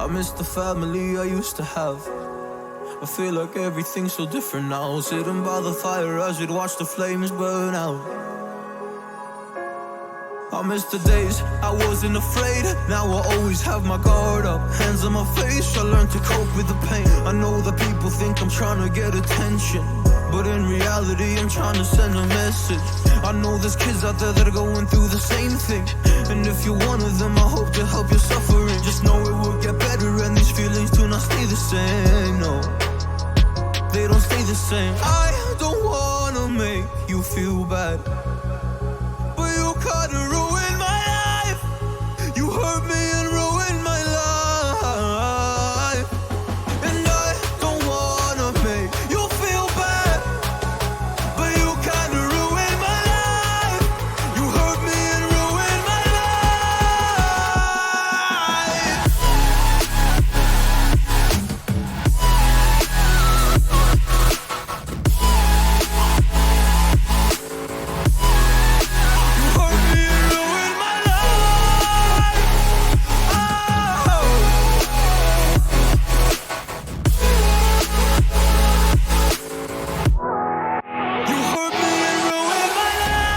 I miss the family I used to have. I feel like everything's so different now. Sitting by the fire as we'd watch the flames burn out. I miss the days I wasn't afraid. Now I always have my guard up, hands on my face. I learned to cope with the pain. I know that people think I'm trying to get attention, but in reality I'm trying to send a message. I know there's kids out there that are going through the same thing, and if you're one of them, I hope to help your suffering. Just know it will get better, and these feelings do not stay the same. No, they don't stay the same. I don't wanna make you feel bad, but you kinda ruined my life. You hurt me and ruined my life, and I don't wanna make you feel bad, but you kinda ruined my life. You hurt me and ruined my life. You hurt me and ruined my life. Oh. You hurt me and ruined my life.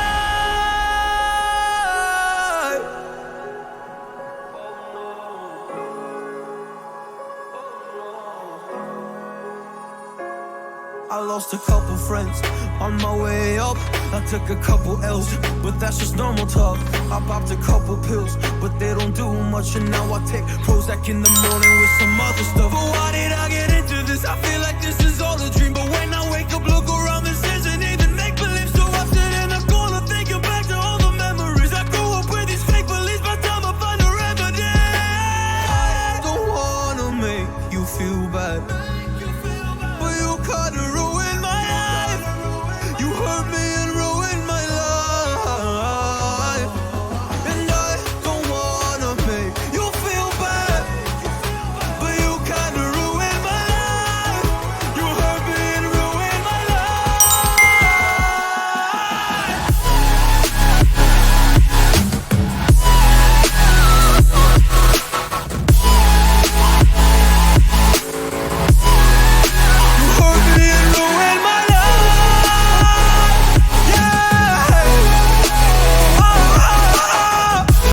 I lost a couple friends on my way up. I took a couple L's, but that's just normal talk. I popped a couple pills, but they don't do much. And now I take Prozac in the morning with some other stuff. But why did I get into this? I feel like this is